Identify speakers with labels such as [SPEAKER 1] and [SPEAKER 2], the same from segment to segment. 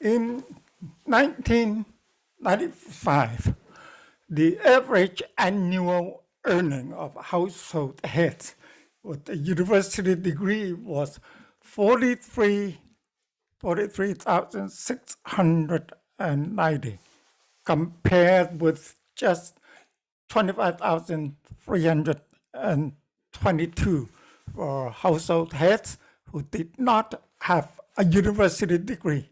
[SPEAKER 1] In 1995, the average annual earning of household heads with a university degree was 43,690, compared with just 25,322 for household heads who did not have a university degree.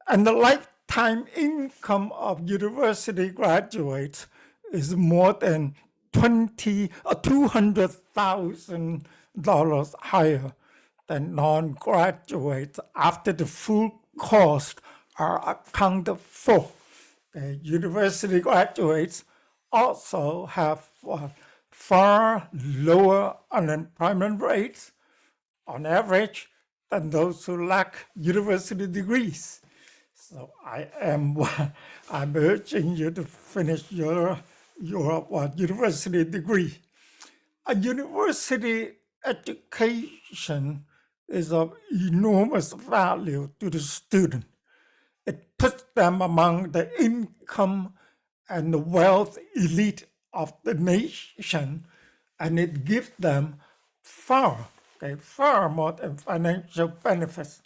[SPEAKER 1] And the lifetime income of university graduates is more than $200,000 higher than non-graduates after the full cost are accounted for. The university graduates also have far lower unemployment rates on average than those who lack university degrees. So I'm urging you to finish your university degree. A university education is of enormous value to the student. It puts them among the income and the wealth elite of the nation, and it gives them far more than financial benefits.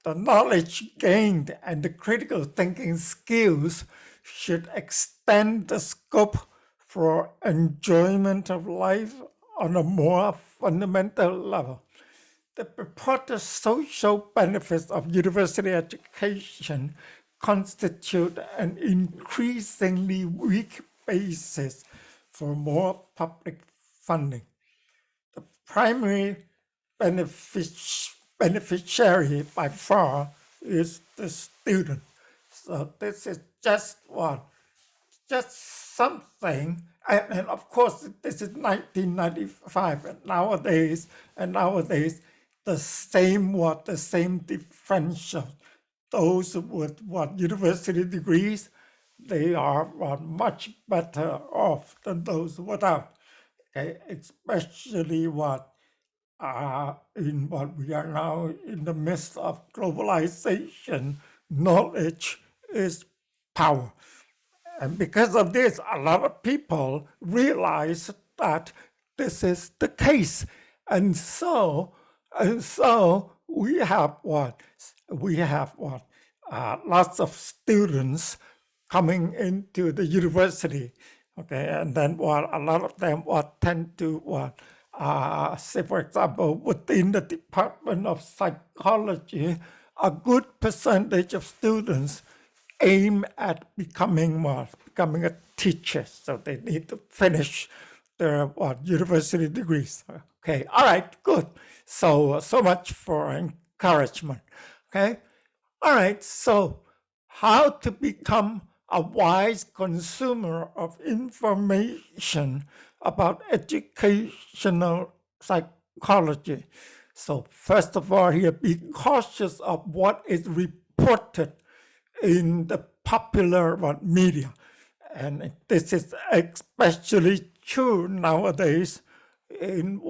[SPEAKER 1] The knowledge gained and the critical thinking skills should extend the scope for enjoyment of life on a more fundamental level. The purported social benefits of university education constitute an increasingly weak basis for more public funding. The primary beneficiary by far is the student. So this is just something, and of course this is 1995, and nowadays the same differential. Those with university degrees, they are much better off than those without. Okay, especially in what we are now in the midst of globalization, knowledge is power. And because of this, a lot of people realize that this is the case. And so we have lots of students coming into the university, okay, and then a lot of them tend to say, for example, within the Department of Psychology, a good percentage of students aim at becoming a teacher, so they need to finish their university degrees. Okay, all right, good. So much for encouragement. Okay, all right. So, how to become a wise consumer of information about educational psychology? So, first of all, here, be cautious of what is reported in the popular media. And this is especially true nowadays in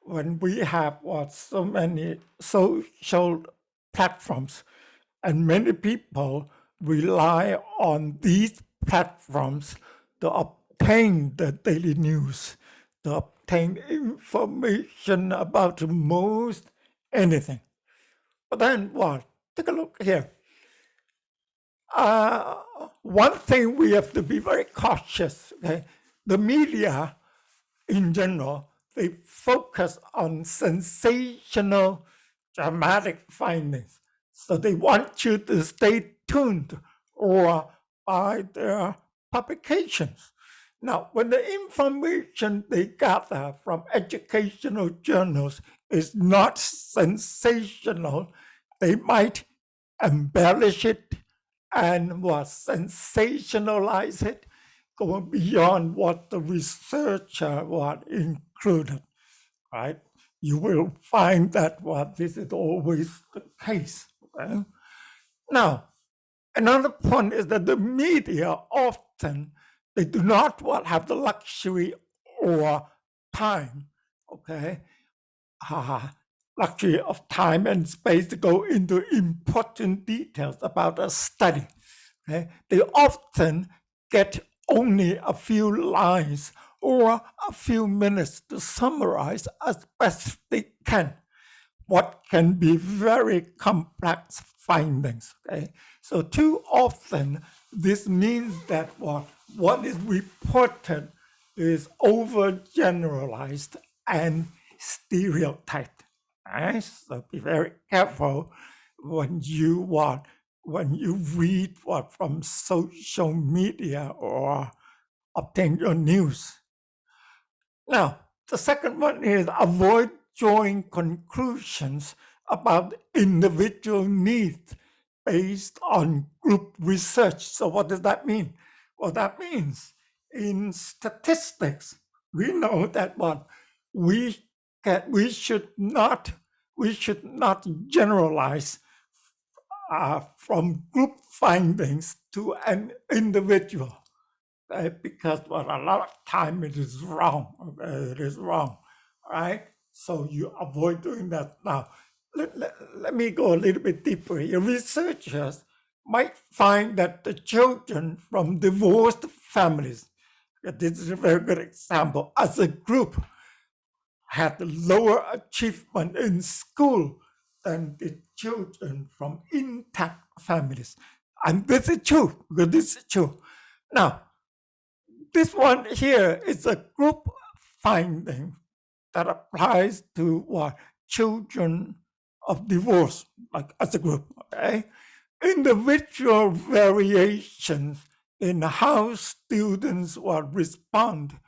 [SPEAKER 1] when we have so many social platforms, and many people rely on these platforms to obtain the daily news, to obtain information about most anything. But then take a look here. One thing we have to be very cautious, okay? The media in general, they focus on sensational, dramatic findings. So they want you to stay tuned or buy their publications. Now, when the information they gather from educational journals is not sensational, they might embellish it and sensationalize it, going beyond what the researcher included, right? You will find that this is always the case. Okay? Now, another point is that the media often, they do not have the luxury or time, okay, luxury of time and space to go into important details about a study. Okay? They often get only a few lines or a few minutes to summarize as best they can what can be very complex findings. Okay? So too often, this means that what is reported is overgeneralized and stereotyped. Right? So be very careful when you read what from social media or obtain your news. Now, the second one is avoid drawing conclusions about individual needs based on group research. So what does that mean? Well, that means in statistics, we know that we should not generalize from group findings to an individual. Because a lot of time it is wrong. It is wrong, right? So you avoid doing that. Now, let me go a little bit deeper here. Researchers might find that the children from divorced families, this is a very good example, as a group had lower achievement in school than the children from intact families. And this is true, because this is true. Now, this one here is a group finding that applies to children of divorce, like as a group. Okay, individual variations in how students will respond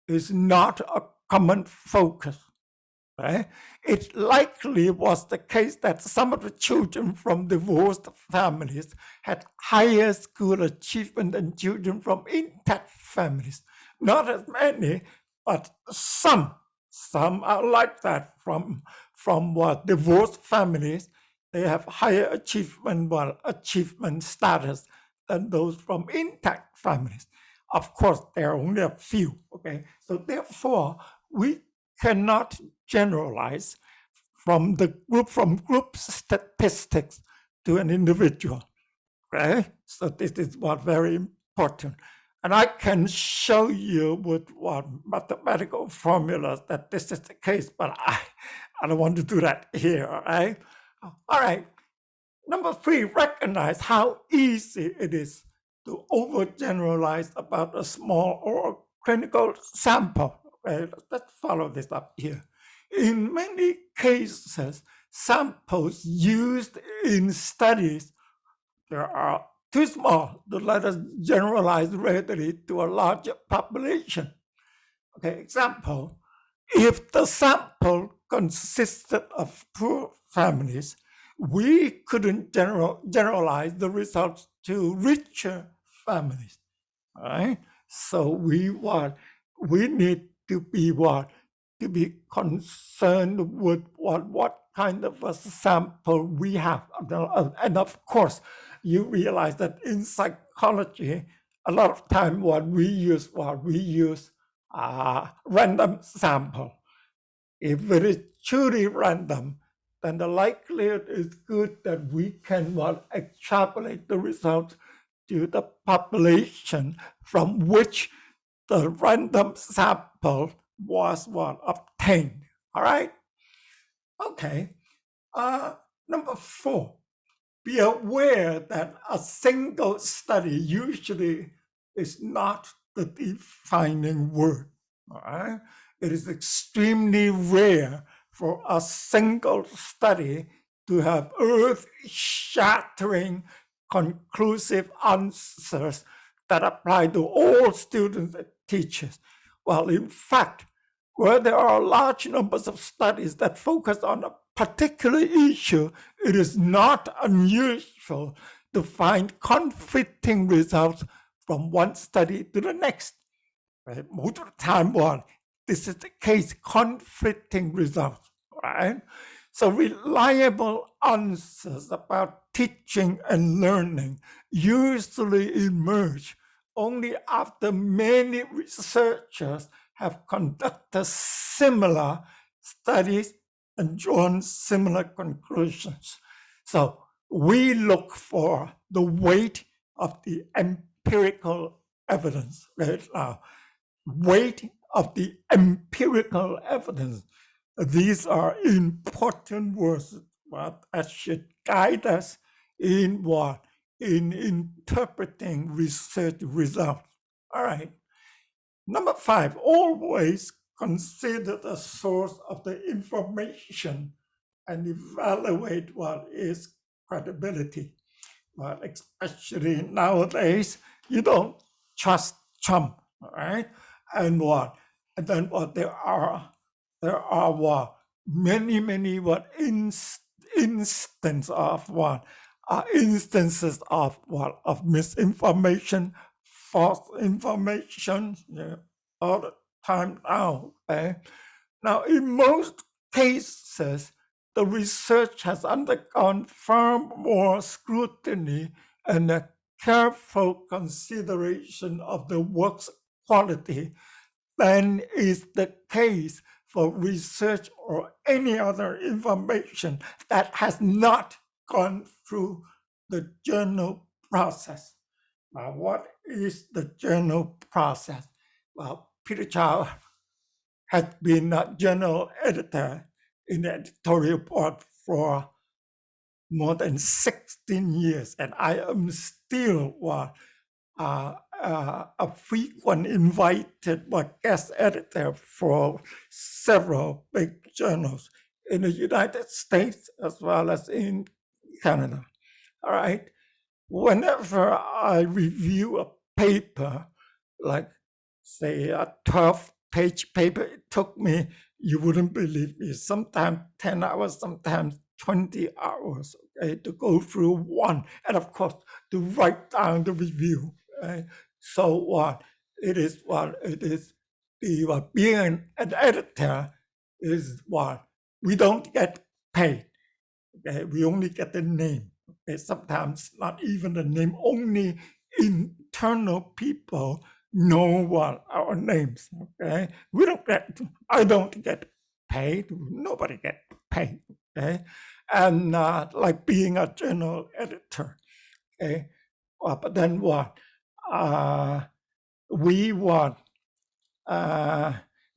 [SPEAKER 1] is not a common focus. Right? It likely was the case that some of the children from divorced families had higher school achievement than children from intact families. Not as many, but some. Some are like that from divorced families. They have higher achievement status than those from intact families. Of course, there are only a few. Okay, so therefore we cannot generalize from group statistics to an individual. Okay, so this is very important, and I can show you with mathematical formulas that this is the case, but I don't want to do that here. All right. Number 3, recognize how easy it is to overgeneralize about a small or clinical sample. Okay, let's follow this up here. In many cases, samples used in studies are too small to let us generalize readily to a larger population. Okay, example, if the sample consisted of poor families, we couldn't generalize the results to richer families. All right? So we need to be concerned with what kind of a sample we have. And of course, you realize that in psychology, a lot of time we use random sample. If it is truly random, then the likelihood is good that we can extrapolate the results to the population from which the random sample was obtained. All right? Okay. Number 4, be aware that a single study usually is not the defining word. All right? It is extremely rare for a single study to have earth-shattering, conclusive answers that apply to all students and teachers. Well, in fact, where there are large numbers of studies that focus on a particular issue, it is not unusual to find conflicting results from one study to the next. Right? Most of the time, this is the case, conflicting results. Right? So reliable answers about teaching and learning usually emerge only after many researchers have conducted similar studies and drawn similar conclusions. So we look for the weight of the empirical evidence right now. Weight of the empirical evidence. These are important words that should guide us in what? In interpreting research results. All right. Number 5, always consider the source of the information and evaluate what is credibility. Well, especially nowadays, you don't trust Trump, all right? And what? And then what? There are what? Many what instance of what? Instances of what? Of misinformation, false information, all the time now. Okay? Now, in most cases, the research has undergone far more scrutiny and a careful consideration of the work's quality than is the case for research or any other information that has not gone through the journal process. Now, what is the journal process? Well, Peter Chow has been a journal editor in the editorial board for more than 16 years, and I am still a frequent invited guest editor for several big journals in the United States as well as in Canada. All right. Whenever I review a paper, like say a 12-page paper, it took me, you wouldn't believe me, sometimes 10 hours, sometimes 20 hours, okay, to go through one, and of course, to write down the review. Okay? So what it is, being an editor is what we don't get paid. Okay, we only get the name. Okay, sometimes not even the name. Only internal people know what our names. Okay, we don't get. I don't get paid. Nobody get paid. Okay, and like being a journal editor. Okay, but then what? We want.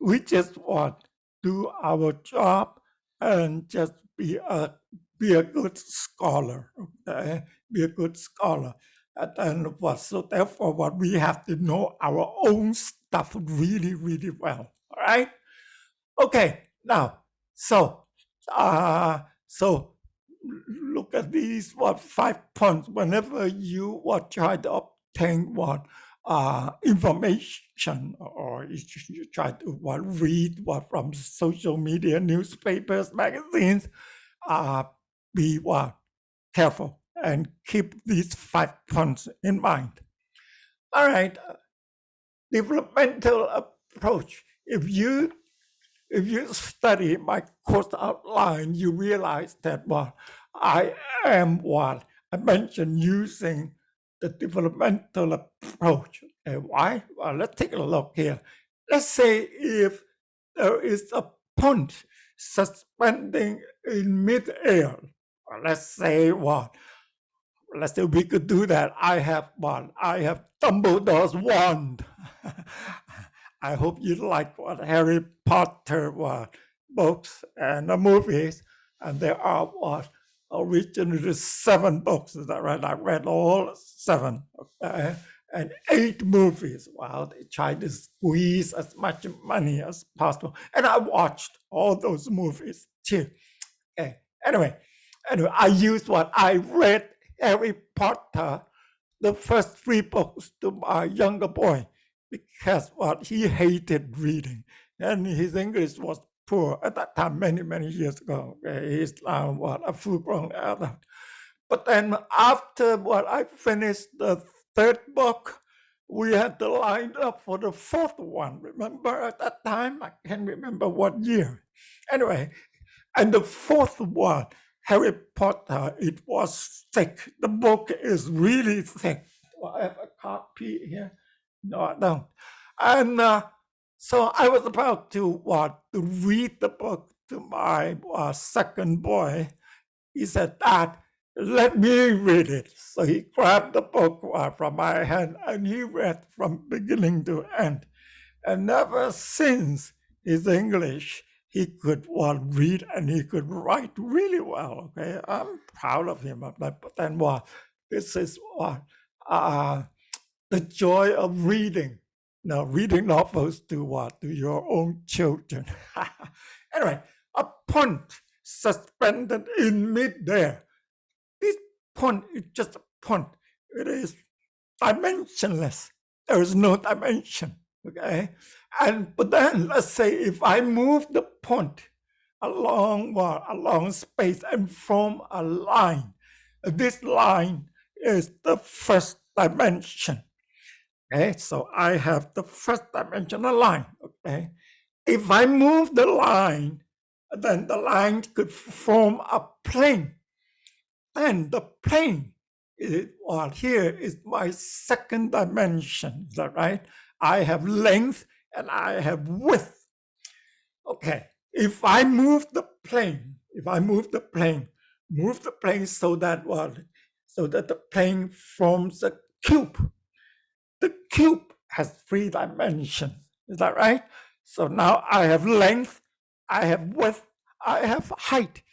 [SPEAKER 1] We just want do our job and just be a good scholar. Okay, be a good scholar. And what? So therefore, what we have to know our own stuff really, really well. All right. Okay. Now, so look at these 5 points. Whenever you try to obtain information, or you try to read from social media, newspapers, magazines, be careful and keep these 5 points in mind. All right, developmental approach. If you study my course outline, you realize that I am I mentioned using the developmental approach. And why? Well, let's take a look here. Let's say if there is a punt suspending in midair, let's say we could do that. I have Dumbledore's wand. I hope you like Harry Potter books and the movies. And there are originally 7 books. Is that right? I read all 7. Okay? And 8 movies. Well, they tried to squeeze as much money as possible. And I watched all those movies too. Okay. Anyway, I used I read Harry Potter, the first 3 books, to my younger boy, because he hated reading, and his English was poor at that time, many years ago. He's now a full-grown adult. But then after I finished the 3rd book, we had to line up for the 4th one. Remember at that time? I can't remember what year. Anyway, and the 4th one, Harry Potter, it was thick. The book is really thick. I have a copy here. No, I don't. And so I was about to read the book to my second boy. He said, "Dad, let me read it." So he grabbed the book from my hand and he read from beginning to end. And ever since his English, he could read and he could write really well. Okay, I'm proud of him. But then this is the joy of reading. Now, reading novels to your own children. Anyway, a punt suspended in midair. This punt is just a punt. It is dimensionless. There is no dimension. Okay, but then let's say if I move the punt along space and form a line, this line is the first dimension. Okay, so I have the first dimensional line. Okay, if I move the line, then the line could form a plane, and the plane here is my second dimension. Is that right? I have length and I have width. Okay, if I move the plane so that the plane forms a cube. The cube has 3 dimensions. Is that right? So now I have length, I have width, I have height.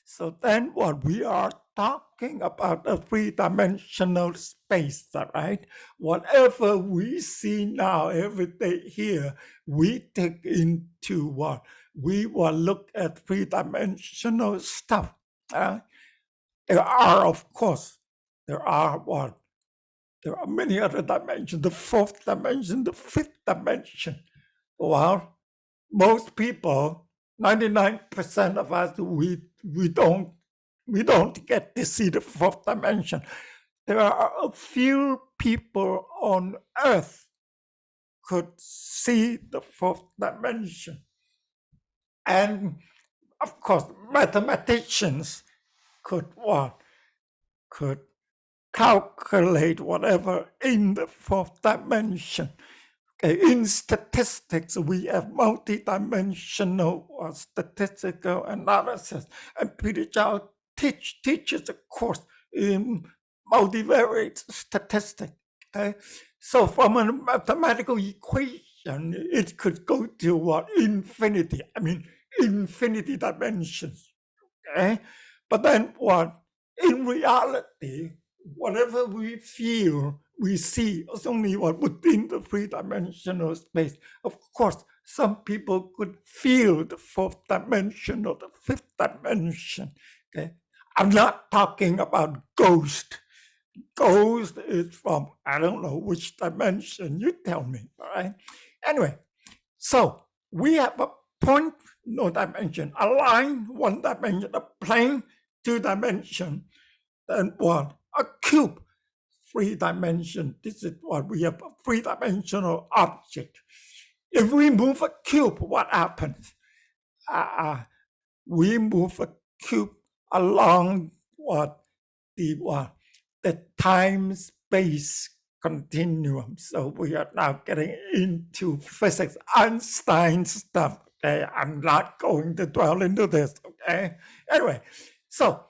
[SPEAKER 1] So then we are talking about a 3-dimensional space, is that right? Whatever we see now every day here, we take into we will look at 3-dimensional stuff. There are, of course, there are many other dimensions, the 4th dimension, the 5th dimension. Well, most people, 99% of us, we don't get to see the 4th dimension. There are a few people on Earth could see the 4th dimension. And of course, mathematicians could calculate whatever in the 4th dimension. Okay, in statistics, we have multidimensional statistical analysis, and Peter Zhao teaches a course in multivariate statistics. Okay, so from a mathematical equation, it could go to infinity. I mean, infinity dimensions. Okay, but then in reality, whatever we feel, we see is only within the 3-dimensional space. Of course, some people could feel the 4th dimension or the 5th dimension. Okay, I'm not talking about ghost. Ghost is from I don't know which dimension. You tell me. All right. Anyway, so we have a point, no dimension, a line, 1 dimension, a plane, 2 dimension, and a cube, 3 dimension. This is what we have, a 3-dimensional object. If we move a cube, what happens? We move a cube along the time-space continuum. So we are now getting into physics, Einstein stuff. Okay, I'm not going to dwell into this. Okay, anyway, so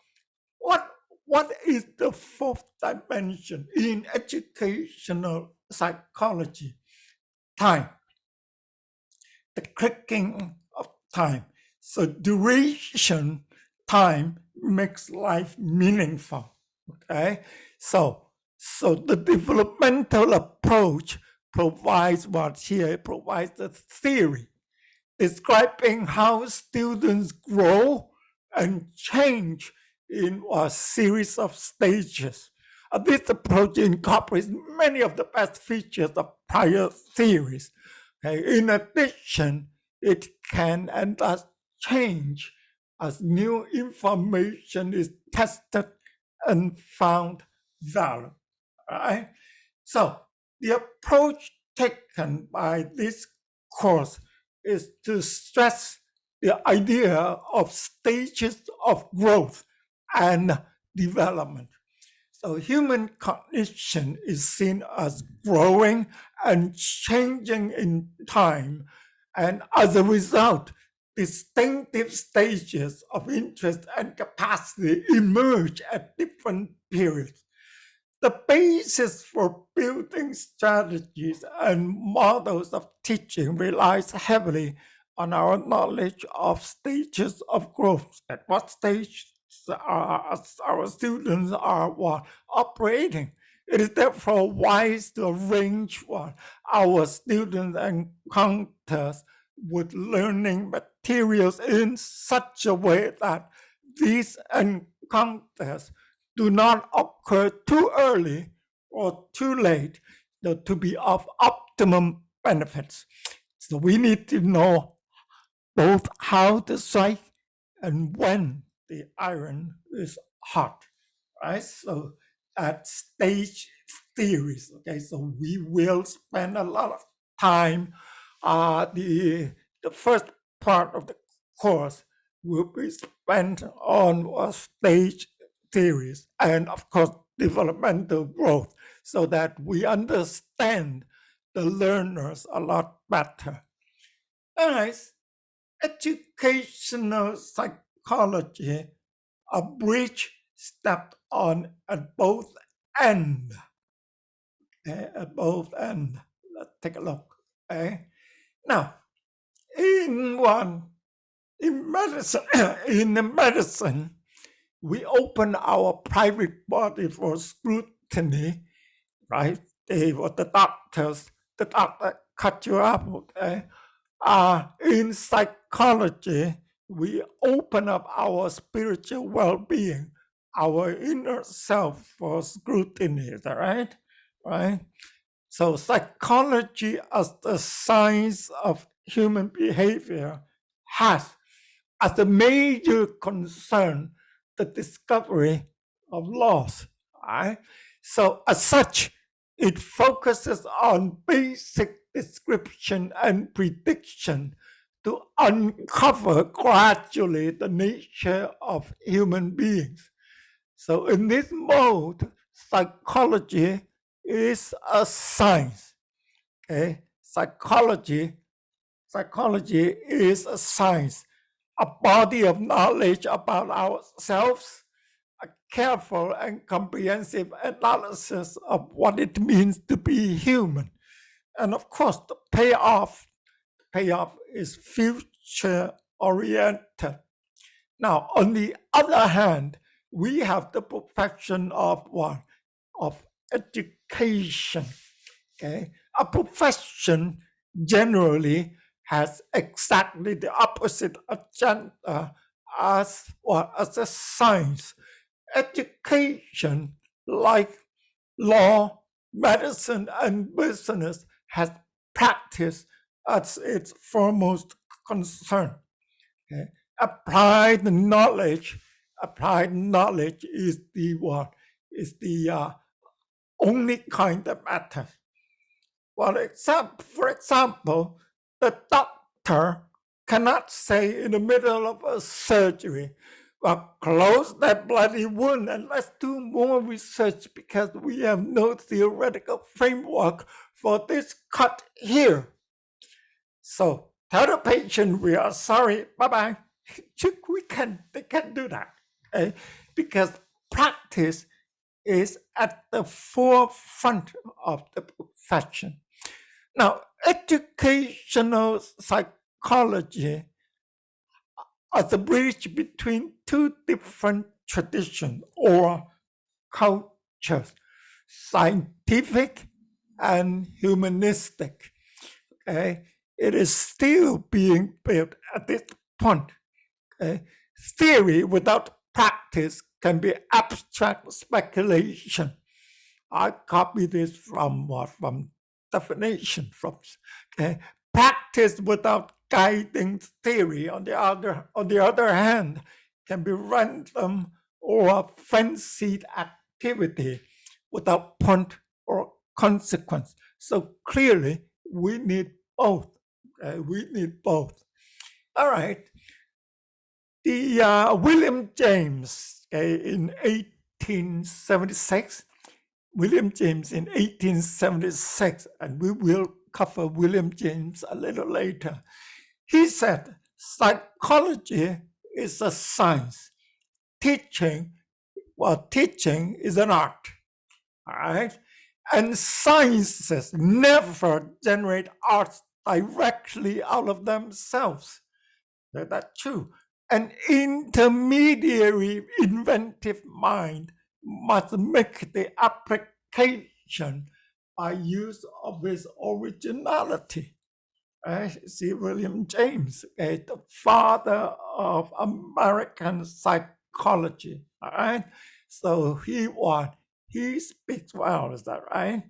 [SPEAKER 1] what is the 4th dimension in educational psychology? Time. The clicking of time. So duration, time makes life meaningful. Okay, so the developmental approach provides provides the theory describing how students grow and change in a series of stages. This approach incorporates many of the best features of prior theories. Okay? In addition, it can and does change as new information is tested and found valid. Right? So the approach taken by this course is to stress the idea of stages of growth and development. So human cognition is seen as growing and changing in time, and as a result, distinctive stages of interest and capacity emerge at different periods. The basis for building strategies and models of teaching relies heavily on our knowledge of stages of growth. At what stage our students are operating. It is therefore wise to arrange our students' encounters with learning materials in such a way that these encounters do not occur too early or too late to be of optimum benefits. So we need to know both how to strike and when the iron is hot, right? So at stage theories, okay, so we will spend a lot of time. The first part of the course will be spent on stage theories and, of course, developmental growth, so that we understand the learners a lot better. All right, educational psychology, a bridge stepped on at both ends. At both ends. Let's take a look. Okay? Now, in medicine, we open our private body for scrutiny, right? The doctor cut you up, okay? In psychology, we open up our spiritual well-being, our inner self for scrutiny, is that right? Right? So psychology as the science of human behavior has as a major concern the discovery of laws. Right? So as such, it focuses on basic description and prediction to uncover gradually the nature of human beings. So in this mode, psychology is a science. Okay? Psychology is a science, a body of knowledge about ourselves, a careful and comprehensive analysis of what it means to be human. And of course, the payoff is future oriented. Now, on the other hand, we have the profession of what? Of education. Okay? A profession generally has exactly the opposite agenda as a science. Education, like law, medicine, and business, has practice as its foremost concern. Okay? Applied knowledge is the what? Is the only kind that matters. Well, for example, the doctor cannot say in the middle of a surgery, well, close that bloody wound and let's do more research because we have no theoretical framework for this cut here. So tell the patient we are sorry, bye-bye. They can't do that, okay? Because practice is at the forefront of the profession. Now, educational psychology are the bridge between two different traditions or cultures, scientific and humanistic. Okay? It is still being built at this point. Okay? Theory without practice can be abstract speculation. I copy this from definition from. Okay? Practice without guiding theory, on the other hand, can be random or fancied activity without point or consequence. So clearly, we need both. We need both. All right. The William James in 1876. William James in 1876, and we will cover William James a little later. He said, Psychology is a science. Teaching is an art. All right? And sciences never generate art directly out of themselves. That's true. An intermediary inventive mind must make the application by use of its originality. See William James, okay, the father of American psychology. All right. So he speaks well, is that right?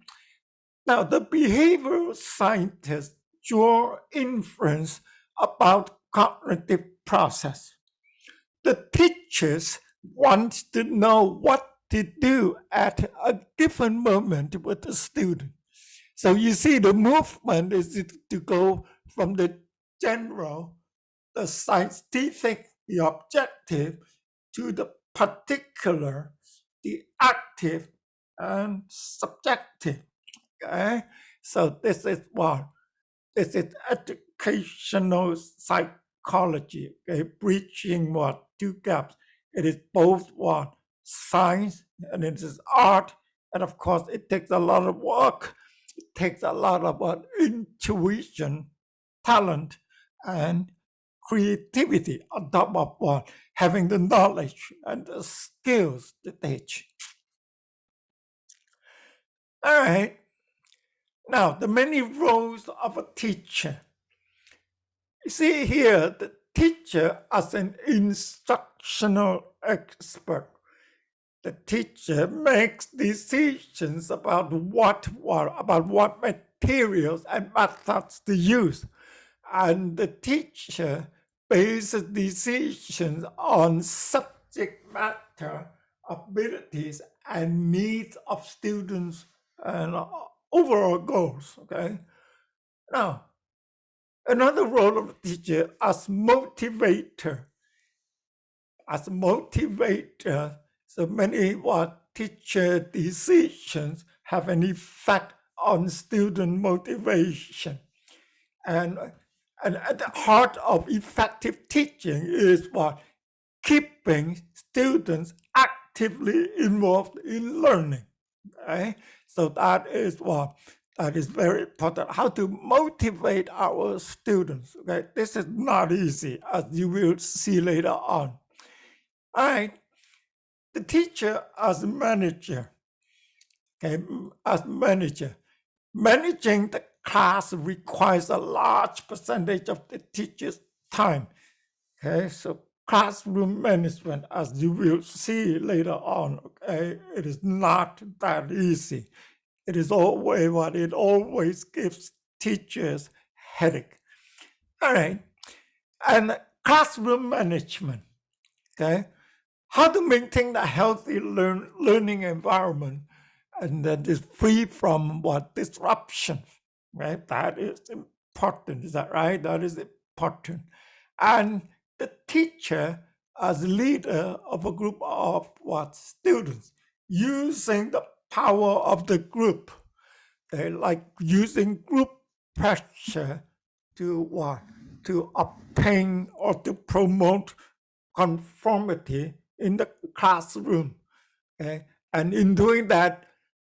[SPEAKER 1] Now, the behavioral scientists draw inference about cognitive process. The teachers want to know what to do at a given moment with the student. So you see, the movement is to go from the general, the scientific, the objective, to the particular, the active, and subjective. Okay, so this is what this is educational psychology. Okay, bridging what two gaps. It is both what science and it is art, and of course, it takes a lot of work. It takes a lot of what intuition, talent, and creativity on top of what having the knowledge and the skills to teach. All right. Now, the many roles of a teacher. You see here, the teacher as an instructional expert. The teacher makes decisions about what materials and methods to use. And the teacher bases decisions on subject matter abilities and needs of students and overall goals. Okay. Now, another role of the teacher as motivator. So many teacher decisions have an effect on student motivation. And at the heart of effective teaching is keeping students actively involved in learning. Okay? So that is very important. How to motivate our students. Okay, this is not easy, as you will see later on. All right, the teacher as manager. Okay, as manager, managing the class requires a large percentage of the teacher's time. Okay, so classroom management, as you will see later on, okay, it is not that easy. It is always gives teachers headache. All right, and classroom management. Okay, how to maintain a healthy learning environment and that is free from disruption, right? That is important. Is that right? That is important. And the teacher as leader of a group of students using the power of the group, like using group pressure to obtain or to promote conformity in the classroom. Okay? And in doing that,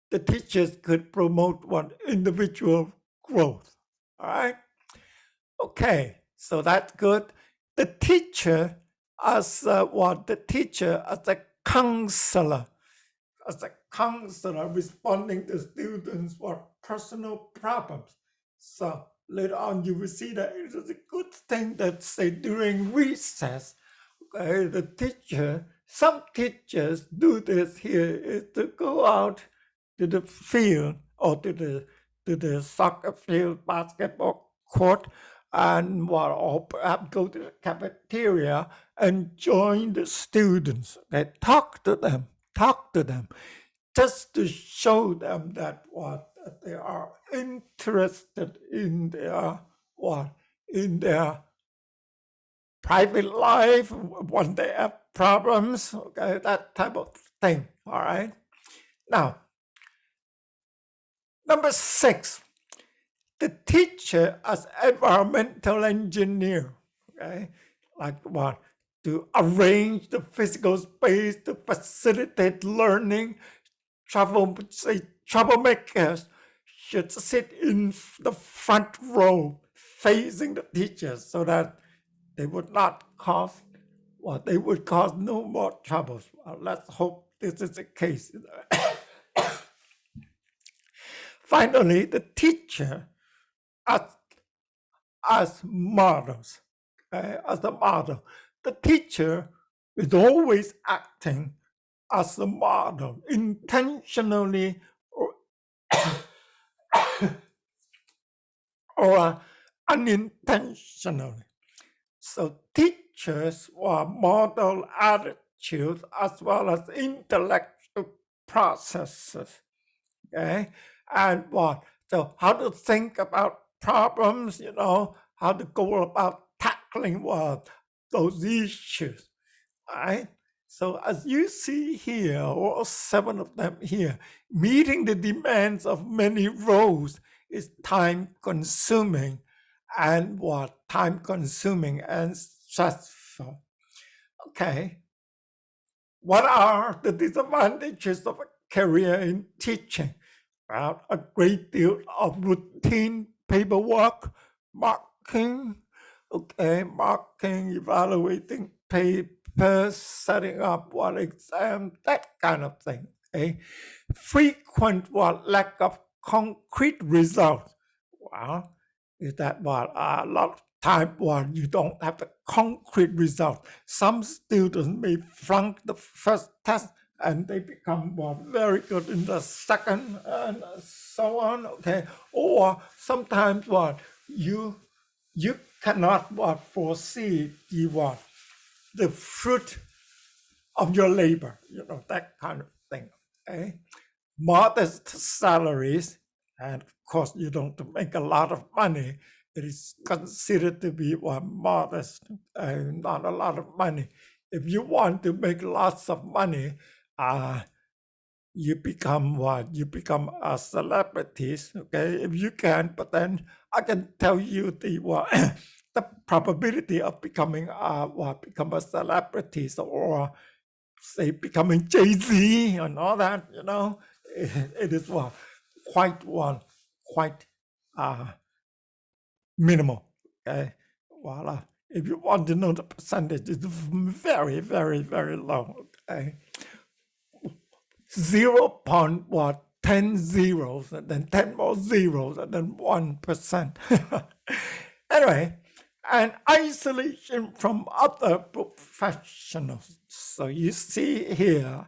[SPEAKER 1] the teachers could promote individual growth. All right. Okay, so that's good. The teacher as a counselor, responding to students' personal problems. So later on, you will see that it is a good thing that, say, during recess, some teachers do this here, is to go out to the field or to the soccer field, basketball court, and or perhaps go to the cafeteria and join the students. They talk to them, just to show them that they are interested in their private life, when they have problems, okay, that type of thing. All right. Now, number 6, the teacher as environmental engineer. okay? Like what? To arrange the physical space to facilitate learning. Troublemakers should sit in the front row facing the teachers so that they would not cause, they would cause no more troubles. Well, let's hope this is the case. Finally, the teacher as, as models, as a model. The teacher is always acting as a model, intentionally or unintentionally. So teachers will model attitudes as well as intellectual processes. Okay, and what? So how to think about problems, how to go about tackling those issues, right? So as you see here, all 7 of them here, meeting the demands of many roles is time consuming and time consuming and stressful. Okay. What are the disadvantages of a career in teaching? Well, a great deal of routine paperwork, marking, evaluating papers, setting up exam, that kind of thing. Okay. Frequent lack of concrete results. Well, is that a lot of time you don't have the concrete result. Some students may flunk the first test and they become very good in the second and so on. Okay, or sometimes you cannot foresee the fruit of your labor. That kind of thing. Okay, modest salaries, and of course you don't make a lot of money. It is considered to be modest and not a lot of money. If you want to make lots of money, you become You become a celebrities, okay? If you can, but then I can tell you the the probability of becoming become a celebrity or say becoming Jay-Z and all that, it is quite minimal. Okay, if you want to know the percentage, it's very, very, very low. Okay, 10 zeros, and then 10 more zeros, and then 1%. Anyway, and isolation from other professionals. So you see here,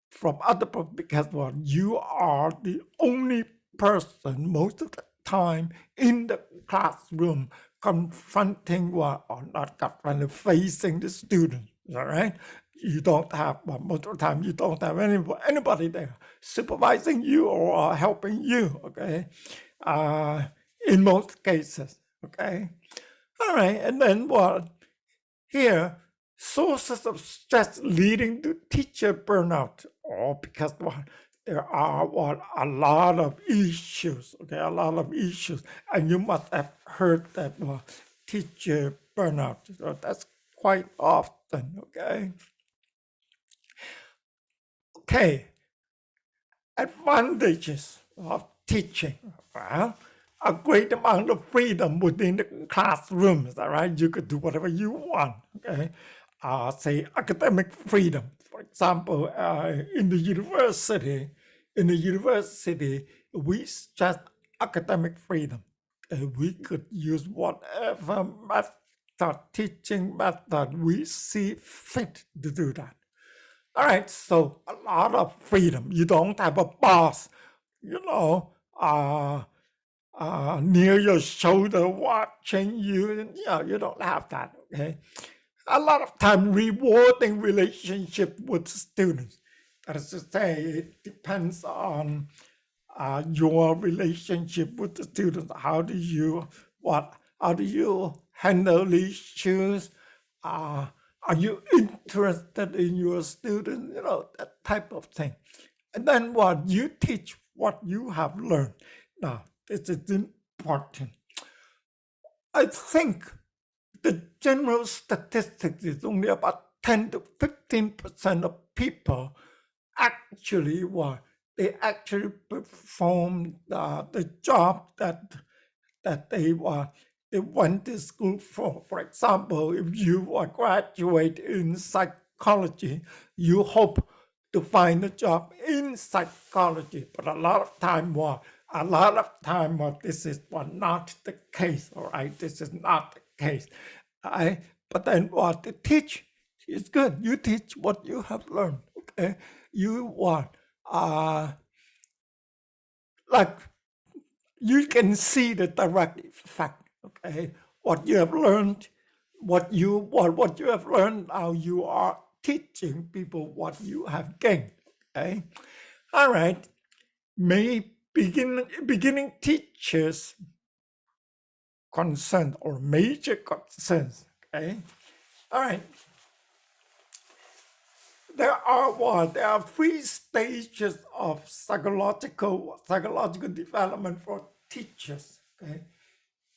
[SPEAKER 1] from other because you are the only person most of the time in the classroom confronting or not confronting, facing the students. All right, you don't have most of the time you don't have anybody there supervising you or helping you. Okay, in most cases. Okay, all right, and then here, sources of stress leading to teacher burnout, or because there are a lot of issues. Okay, a lot of issues, and you must have heard that teacher burnout. So that's quite often. Okay, advantages of teaching. Well, a great amount of freedom within the classroom. Is that right? You could do whatever you want. Okay, say academic freedom. For example, in the university, we stress academic freedom. We could use whatever teaching method we see fit to do that. All right, so a lot of freedom. You don't have a boss, near your shoulder watching you. You don't have that. Okay, a lot of time rewarding relationship with students. That is to say, it depends on your relationship with the students. How do you handle issues? Are you interested in your students? That type of thing. And then you teach what you have learned. Now, this is important. I think the general statistics is only about 10 to 15% of people actually they actually perform the job that they went to school for. For example, if you are graduate in psychology, you hope to find a job in psychology, but a lot of time this is not the case. All right, this is not the case. But then what to teach is good. You teach what you have learned. Okay, you want like you can see the direct effect. Okay, what you have learned, what you have learned, now you are teaching people what you have gained. Okay, all right. Beginning teachers concerns or major concerns. Okay, all right. There are 3 stages of psychological development for teachers. Okay,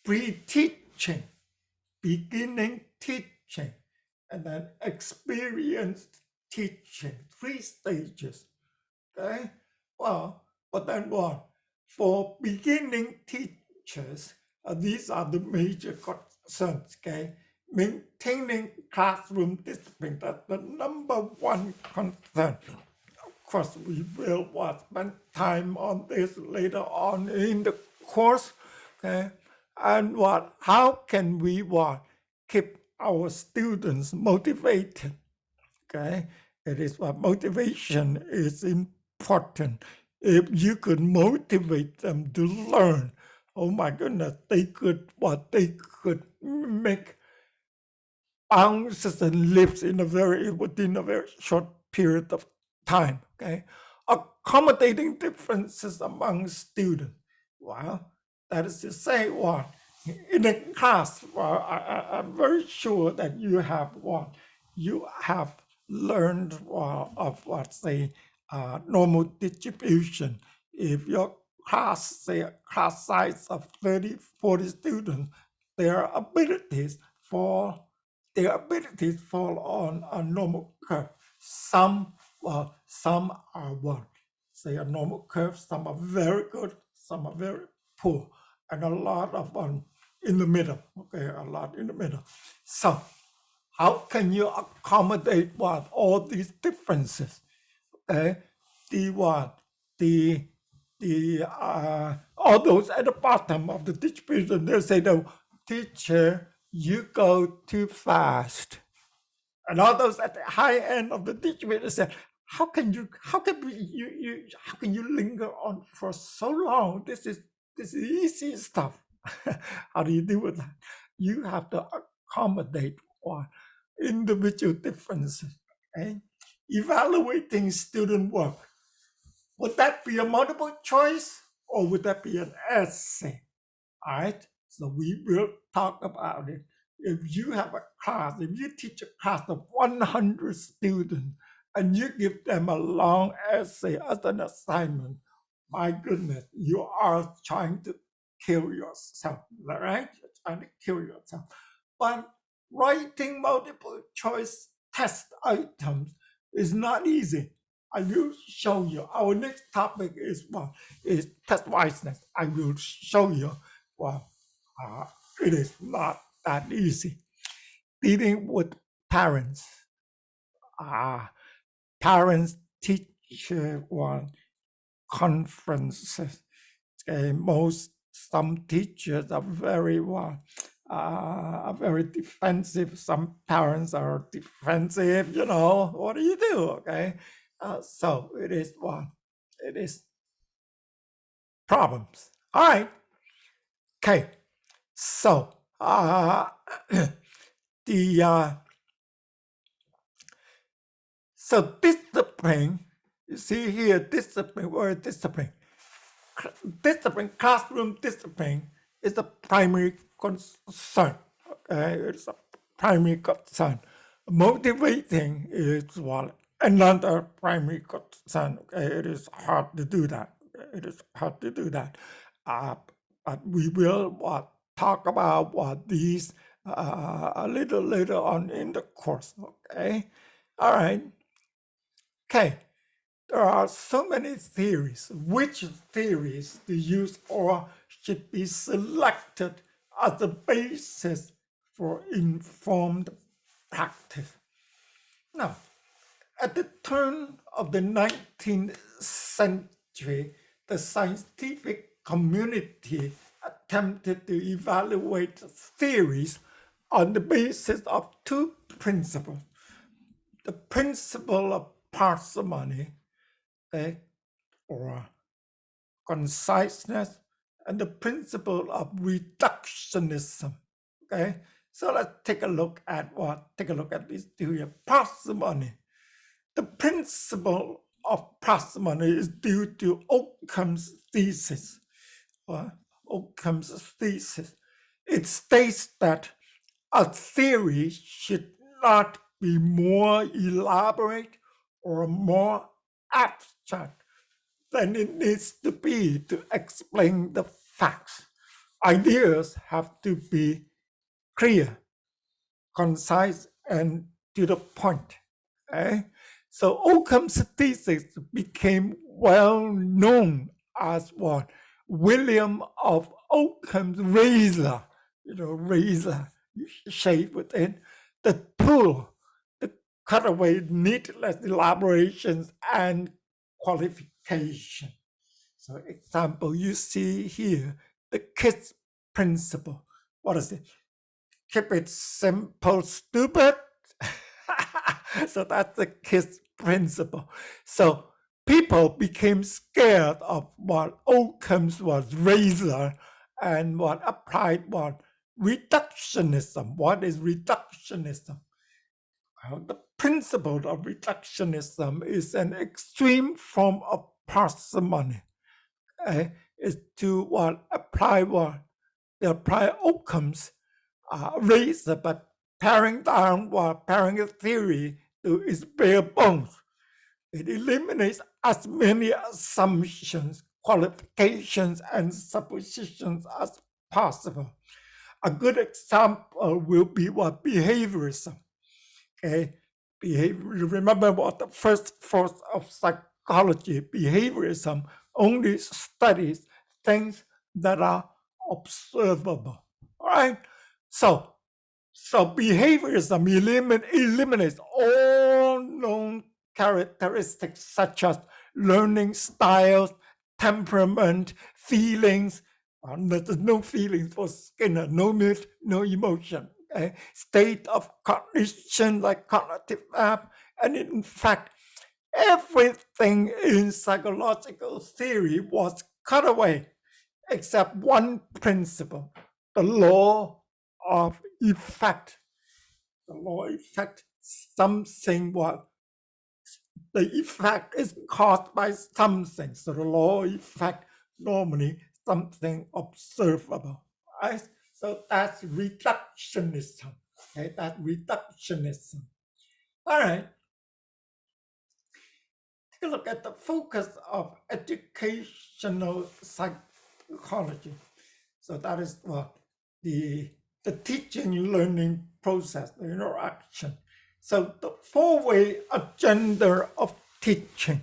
[SPEAKER 1] pre-teaching, beginning teaching, and then experienced teaching. 3 stages. Okay, well, but then what? For beginning teachers, these are the major concerns. Okay, maintaining classroom discipline, that's the number 1 concern. Of course, we will spend time on this later on in the course. Okay, and how can we keep our students motivated? Okay, it is motivation is important. If you could motivate them to learn, oh my goodness, they could make bounces and leaps within a very short period of time. Okay, accommodating differences among students. Well, that is to say, in a class, I'm very sure that you have learned of normal distribution. If your class, say a class size of 30, 40 students, their abilities fall on a normal curve. Some are say a normal curve, some are very good, some are very poor, and a lot of in the middle. Okay, a lot in the middle. So how can you accommodate all these differences? Okay, all those at the bottom of the distribution, they say, the teacher, you go too fast. And all those at the high end of the distribution say, how can you linger on for so long? This is easy stuff. How do you deal with that? You have to accommodate individual differences. Okay? Evaluating student work. Would that be a multiple choice or would that be an essay? All right, so we will talk about it. If you have a class, if you teach a class of 100 students and you give them a long essay as an assignment, my goodness, you are trying to kill yourself, right? You're trying to kill yourself. But writing multiple choice test items is not easy. I will show you. Our next topic is test wiseness. I will show you. It is not that easy. Dealing with parents, parents teacher conferences. Some teachers are very defensive. Some parents are defensive. What do you do? Okay, so it is problems. All right. Okay. So so discipline. You see here, discipline. Word discipline. Classroom discipline is the primary concern. Okay, it's a primary concern. Motivating is another primary concern. Okay, it is hard to do that. But we will talk about these a little later on in the course. Okay, all right. Okay, there are so many theories. Which theories to use or should be selected as the basis for informed practice? Now, at the turn of the 19th century, the scientific community attempted to evaluate theories on the basis of two principles. The principle of parsimony, okay, or conciseness, and the principle of reductionism. Okay, so let's take a look at these two here. Parsimony. The principle of parsimony is due to Occam's thesis. Occam's thesis. It states that a theory should not be more elaborate or more abstract than it needs to be to explain the facts. Ideas have to be clear, concise, and to the point. Okay? So Occam's thesis became well known as what? William of Occam's razor, razor shaped within the tool to cut away needless elaborations and qualification. So example, you see here, the KISS principle. What is it? Keep it simple, stupid. So that's the KISS principle. So people became scared of what Occam's was razor and what applied what reductionism. What is reductionism? Well, the principle of reductionism is an extreme form of parsimony. Is to apply Occam's razor, but paring down paring a theory to its bare bones. It eliminates as many assumptions, qualifications, and suppositions as possible. A good example will be what behaviorism. Okay, remember what the first force of psychology, behaviorism, only studies things that are observable. All right, so behaviorism eliminates all known characteristics such as learning styles, temperament, feelings. There's no feelings for Skinner, no mood, no emotion. State of cognition like cognitive map. And in fact, everything in psychological theory was cut away except one principle, the law of effect. The law of effect, something what the effect is caused by something. So the law of effect normally something observable. Right? So that's reductionism. Okay, that's reductionism. All right. Take a look at the focus of educational psychology. So that is what the teaching learning process, the interaction. So the four-way agenda of teaching.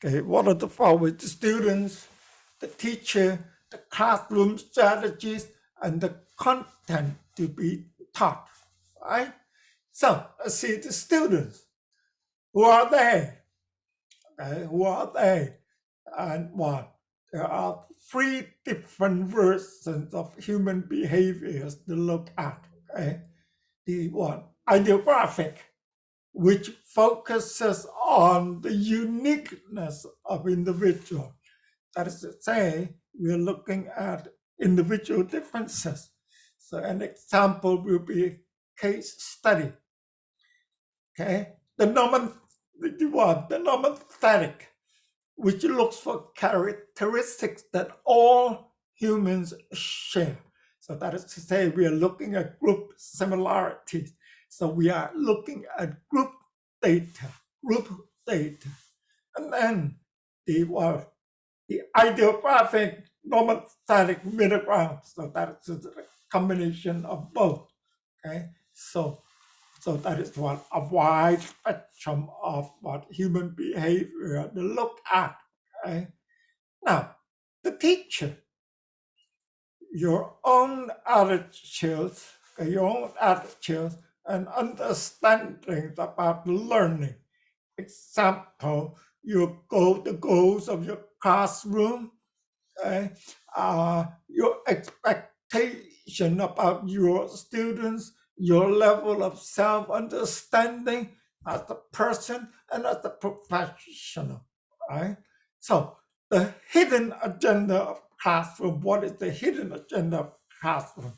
[SPEAKER 1] Okay, what are the four ways? The students, the teacher, the classroom strategies, and the content to be taught. Right? So let's see the students. Who are they? Okay, who are they? And what? There are three different versions of human behaviors to look at. Okay, the one ideographic, which focuses on the uniqueness of individual. That is to say, we're looking at individual differences. So an example will be case study. Okay, the nomenclatic, which looks for characteristics that all humans share. So that is to say, we are looking at group similarities. So we are looking at group data. And then the ideographic nomenclatic middle ground. So that is a combination of both. Okay, so that is what a wide spectrum of what human behavior to look at. Okay, now the teacher, your own attitudes, your own attitudes and understanding about learning. Example, the goals of your classroom, okay? Your expectation about your students, your level of self-understanding as a person and as a professional, right? So the hidden agenda of classroom, what is the hidden agenda of classroom?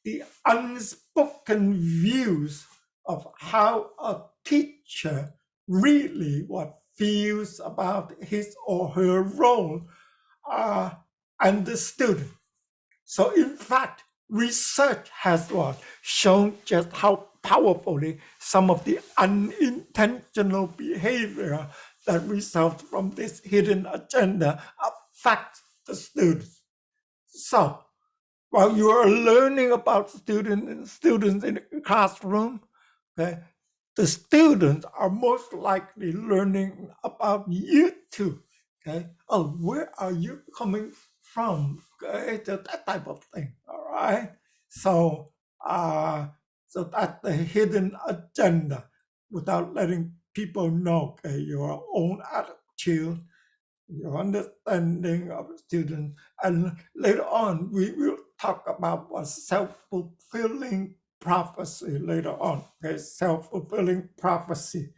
[SPEAKER 1] The unspoken views of how a teacher really what feels about his or her role and the student. So in fact, research has shown just how powerfully some of the unintentional behavior that results from this hidden agenda affect the students. So while you are learning about students in the classroom, okay, the students are most likely learning about you too. Okay, oh, where are you coming from? Okay, so that type of thing. All right. So, so that's the hidden agenda, without letting people know. Okay, your own attitude, your understanding of the student, and later on we will talk about what self-fulfilling prophecy later on. Okay, self-fulfilling prophecy.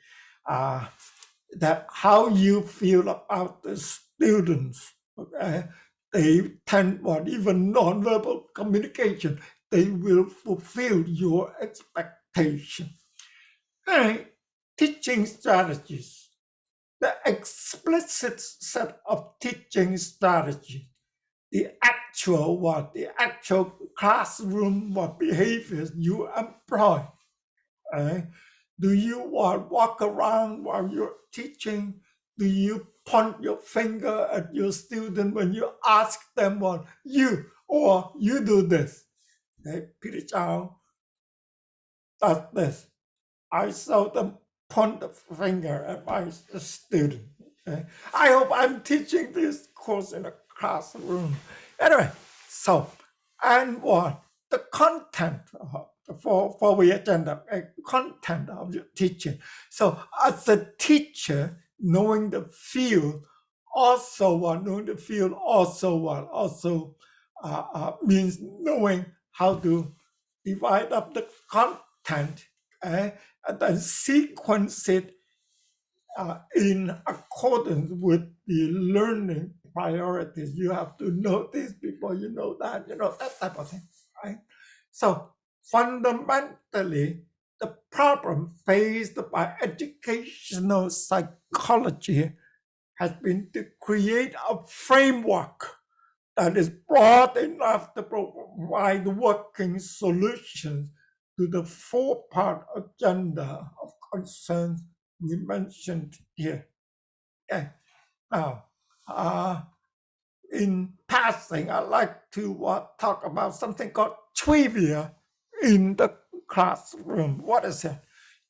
[SPEAKER 1] That how you feel about the students. Okay, they tend what even nonverbal communication. They will fulfill your expectation. Hey, teaching strategies. The explicit set of teaching strategy, the actual classroom behaviors you employ. Do you walk around while you're teaching? Do you point your finger at your student when you ask them what you do this? Okay, Peter Chow does this. I seldom point the finger at my student. Okay? I hope I'm teaching this course in a classroom. Anyway, so, and what? The content for the agenda, content of your teaching. So as a teacher, knowing the field means knowing how to divide up the content, and then sequence it in accordance with the learning priorities. You have to know this before you know that, that type of thing, right? So fundamentally, the problem faced by educational psychology has been to create a framework that is broad enough to provide working solutions to the four-part agenda of concerns we mentioned here. Okay. Now, in passing, I'd like to talk about something called trivia in the classroom. What is it?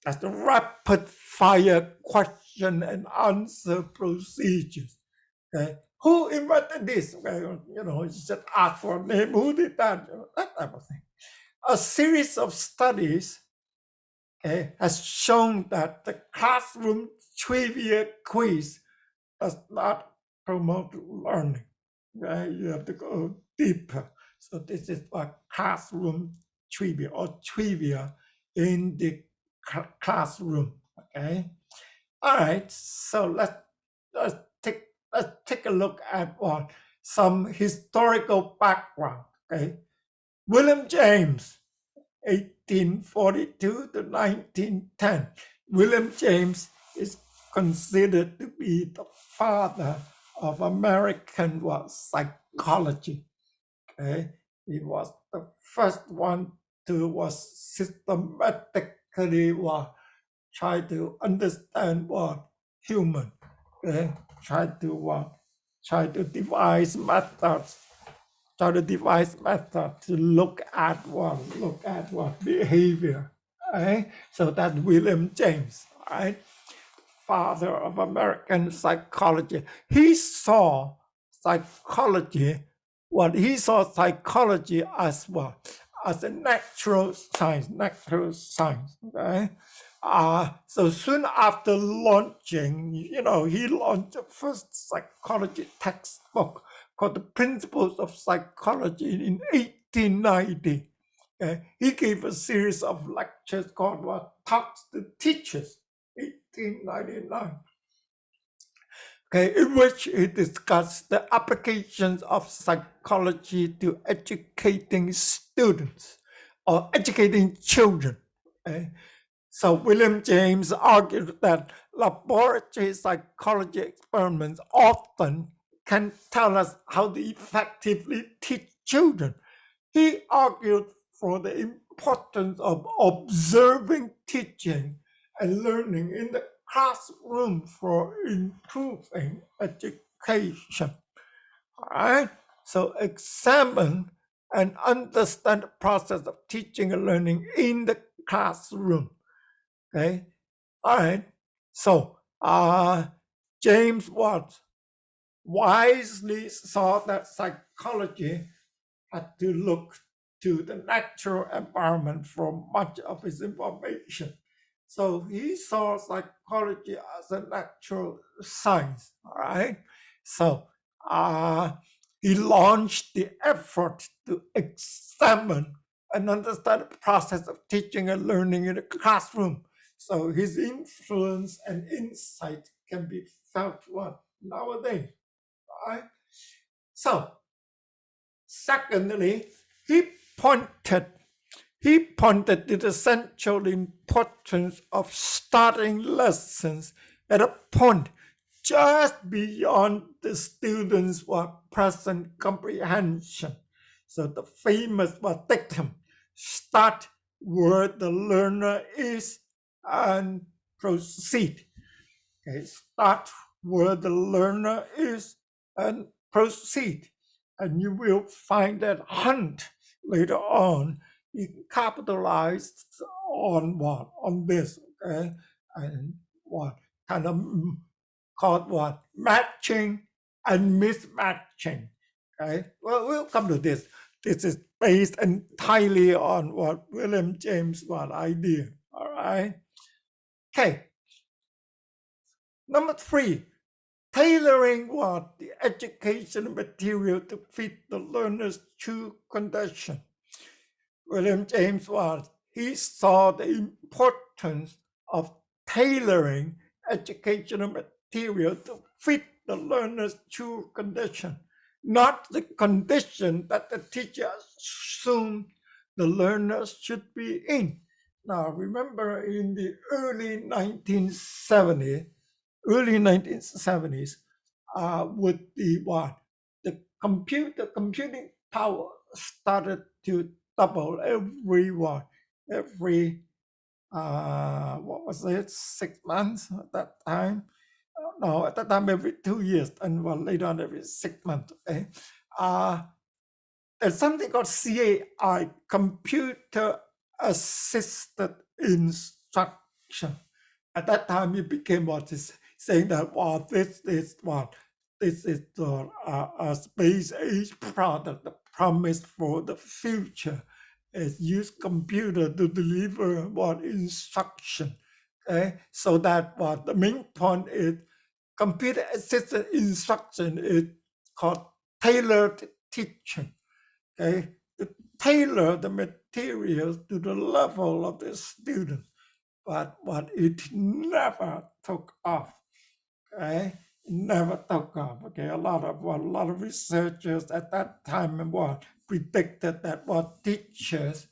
[SPEAKER 1] That's the rapid fire question and answer procedures. Okay. Who invented this? Well, you just ask for a name. Who did that? That type of thing. A series of studies has shown that the classroom trivia quiz does not promote learning. Okay? You have to go deeper. So this is what classroom trivia or trivia in the classroom. Okay. All right. So let's take a look at some historical background. Okay. William James, 1842 to 1910. William James is considered to be the father of American psychology. Okay, he was the first one to systematically try to understand human. Okay, try to devise methods standardized method to look at what behavior. Right? So that's William James, right? Father of American psychology. He saw psychology, what he saw psychology as what? As a natural science, okay? So soon after launching, he launched the first psychology textbook called The Principles of Psychology in 1890. He gave a series of lectures called what? Talks to Teachers, 1899. In which he discussed the applications of psychology to educating students or educating children. So William James argued that laboratory psychology experiments often can tell us how to effectively teach children. He argued for the importance of observing teaching and learning in the classroom for improving education. All right? So examine and understand the process of teaching and learning in the classroom. Okay? All right. So James Watts wisely saw that psychology had to look to the natural environment for much of his information. So he saw psychology as a natural science, all right? So he launched the effort to examine and understand the process of teaching and learning in the classroom. So his influence and insight can be felt nowadays, all right? So secondly, he pointed to the central importance of starting lessons at a point just beyond the students' present comprehension. So the famous dictum, start where the learner is and proceed. Start where the learner is and proceed. And you will find that Hunt later on, he capitalized on what? On this, okay? And what? Kind of called what? Matching and mismatching, okay? Well, we'll come to this. This is based entirely on what William James' idea, all right? Okay. Number 3, tailoring the educational material to fit the learner's true condition. William James he saw the importance of tailoring educational material to fit the learner's true condition, not the condition that the teacher assumed the learner should be in. Now, remember in the early 1970s, with the computing power started to double every 6 months at that time. No, at that time every 2 years, and later on every 6 months. Okay, there's something called CAI, computer assisted instruction. At that time, it became saying that this is a space age product, the promise for the future is use computer to deliver instruction. Okay, so that the main point is computer assisted instruction is called tailored teaching. Okay, to tailor the materials to the level of the student, but it never took off. Okay, never took off. Okay, a lot of researchers at that time predicted that teachers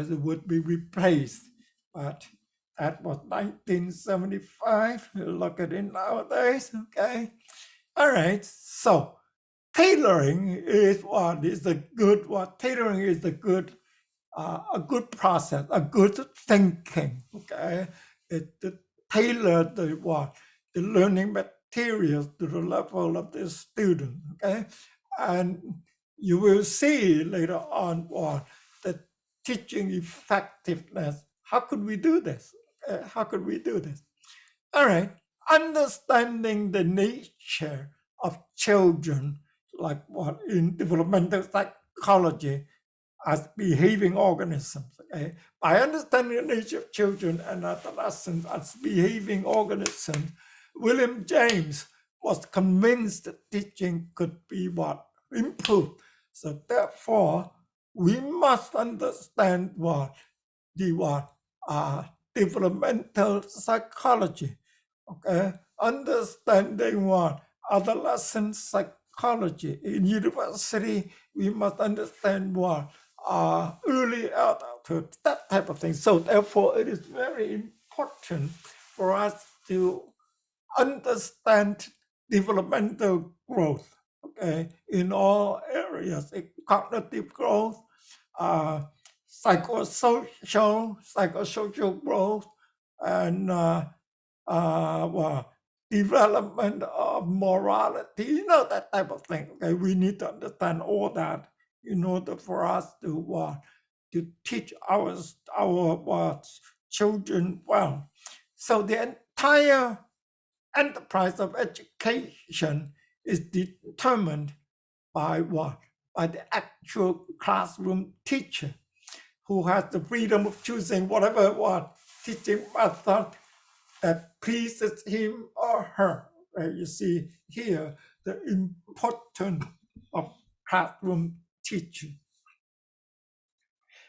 [SPEAKER 1] would be replaced, but that was 1975. Look at it nowadays. Okay, all right. So tailoring is tailoring is a good process, a good thinking. Okay, it to tailor the learning materials to the level of the student. Okay, and you will see later on what the teaching effectiveness. How could we do this? How could we do this? All right, understanding the nature of children, like what in developmental psychology, as behaving organisms. Okay? By understanding the nature of children and adolescents as behaving organisms, William James was convinced that teaching could be what? Improved. So therefore, we must understand what the developmental psychology. Okay, understanding what adolescent psychology in university, we must understand what early adulthood, that type of thing. So therefore, it is very important for us to understand developmental growth, okay, in all areas, cognitive growth, uh, psychosocial growth, and development of morality, that type of thing. Okay, we need to understand all that in order for us to teach our children well. So the entire enterprise of education is determined by what? By the actual classroom teacher, who has the freedom of choosing whatever teaching method that pleases him or her. You see here the importance of classroom teaching.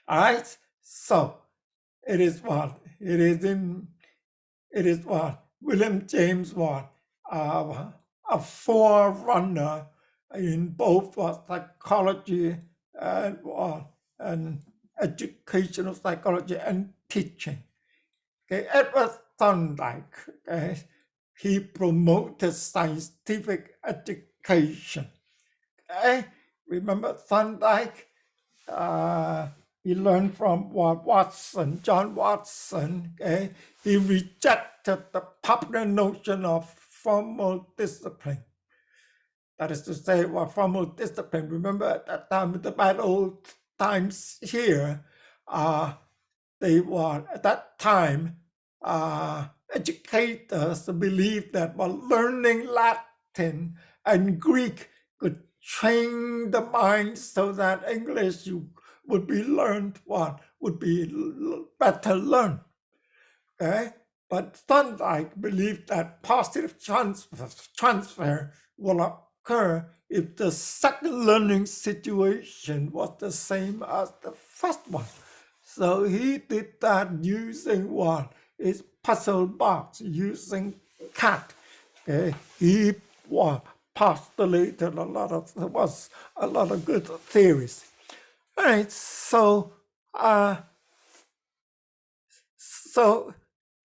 [SPEAKER 1] All right, so it is William James a forerunner in both psychology and educational psychology and teaching. Okay, Edward Thorndike, okay, he promoted scientific education. Okay, remember Thorndike? He learned from John Watson. Okay, he rejected the popular notion of formal discipline. That is to say, formal discipline. Remember at that time, the bad old times here, they were at that time educators believed that learning Latin and Greek could train the mind so that English would be learned, would be better learned. Okay? But Thorndike believed that positive transfer will occur if the second learning situation was the same as the first one. So he did that using is puzzle box, using CAT. Okay? He postulated a lot of good theories. All right, so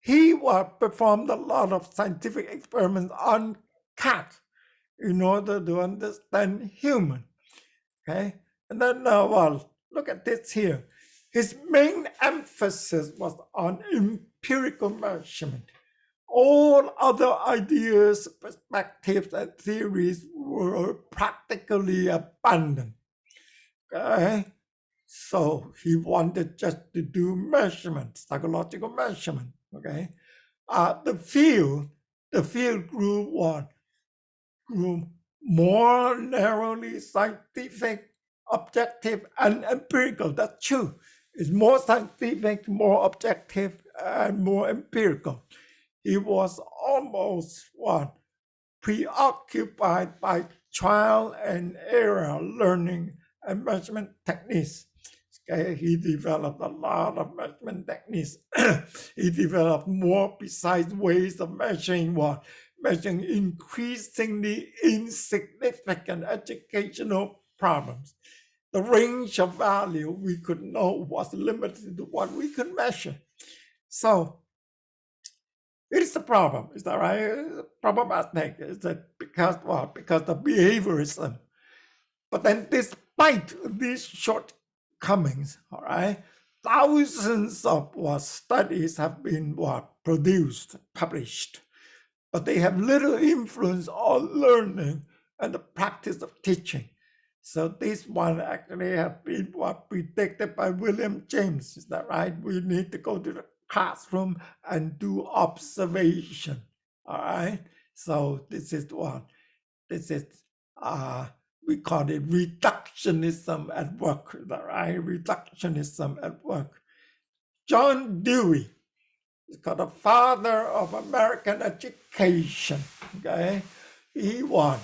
[SPEAKER 1] he performed a lot of scientific experiments on cat in order to understand human. Okay, and then look at this here. His main emphasis was on empirical measurement. All other ideas, perspectives, and theories were practically abandoned. Okay, so he wanted just to do measurement, psychological measurement. Okay, the field grew more narrowly scientific, objective, and empirical. That's true. It's more scientific, more objective, and more empirical. He was almost preoccupied by trial and error learning and measurement techniques. Okay, he developed a lot of measurement techniques. He developed more precise ways of measuring measuring increasingly insignificant educational problems. The range of value we could know was limited to what we could measure. So it is a problem, is that right? It's problematic. Is that because of behaviorism. But then despite these shortcomings, all right, thousands of studies have been produced, published, but they have little influence on learning and the practice of teaching. So this one actually has been predicted by William James. Is that right? We need to go to the classroom and do observation. All right. So this is one. This is we call it reductionism at work. Is that right? Reductionism at work. John Dewey is called the father of American education. Okay, he was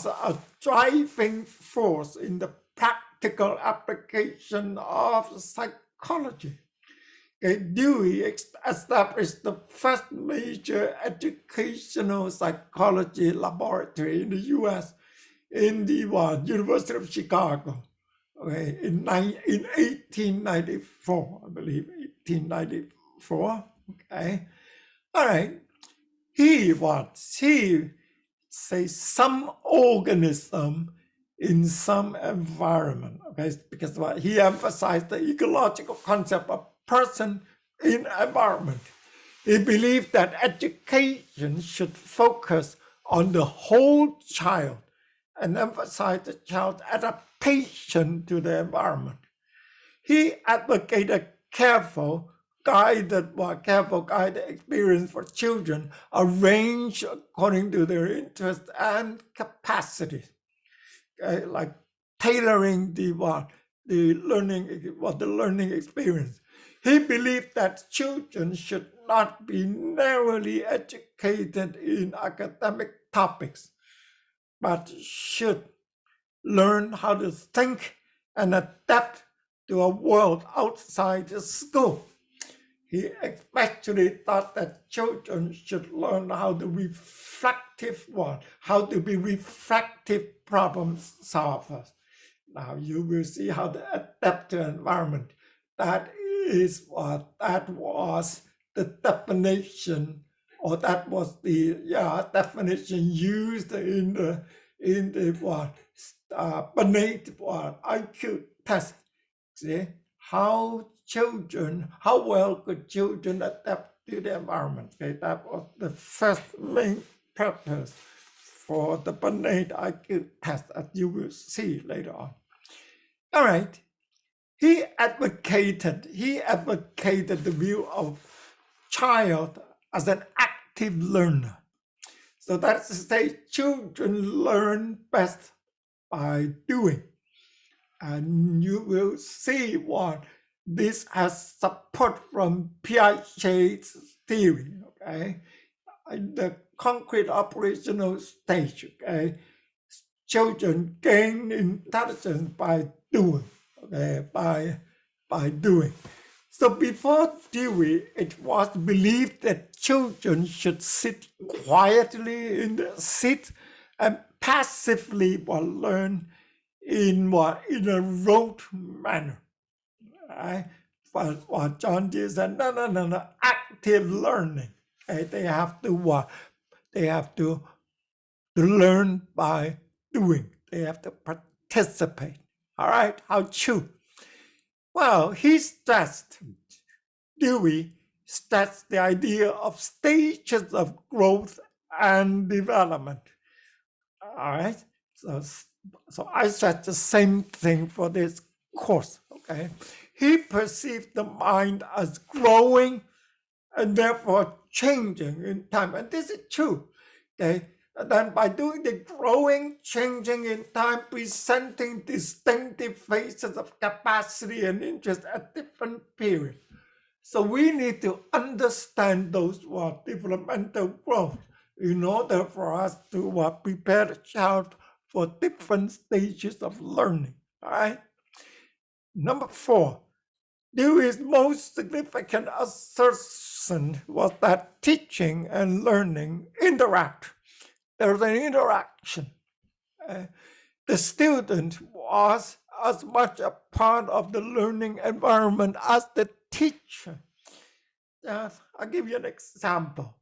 [SPEAKER 1] a driving force in the practical application of psychology. Okay, Dewey established the first major educational psychology laboratory in the U.S. in the University of Chicago. Okay, in 1894, I believe, 1894. Okay, all right. He say some organism in some environment. Okay, because he emphasized the ecological concept of person in environment. He believed that education should focus on the whole child and emphasize the child's adaptation to the environment. He advocated careful guided experience for children arranged according to their interests and capacities. Okay, like tailoring the learning experience. He believed that children should not be narrowly educated in academic topics, but should learn how to think and adapt to a world outside the school. He especially thought that children should learn how to be reflective problem solvers. Now you will see how to adapt to environment. That was the definition, or that was the definition used in the Binet IQ test. See how well could children adapt to the environment. Okay, that was the first main purpose for the Binet IQ test, as you will see later on. All right. He advocated the view of child as an active learner. So that's to say, children learn best by doing. And you will see what this has support from Piaget's theory, okay? The concrete operational stage, okay? Children gain intelligence by doing, okay? By doing. So before Dewey, it was believed that children should sit quietly in the seat and passively learn in a rote manner. Right? But what John Dewey said, no, active learning. Okay? They have to learn by doing. They have to participate. All right, how true? Well, Dewey stressed the idea of stages of growth and development. All right, so I said the same thing for this course, okay? He perceived the mind as growing and therefore changing in time. And this is true, okay? And then by doing the growing, changing in time, presenting distinctive phases of capacity and interest at different periods. So we need to understand those developmental growth in order for us to prepare the child for different stages of learning. All right. Number 4, Dewey's most significant assertion was that teaching and learning interact. There's an interaction. The student was as much a part of the learning environment as the teacher. I'll give you an example.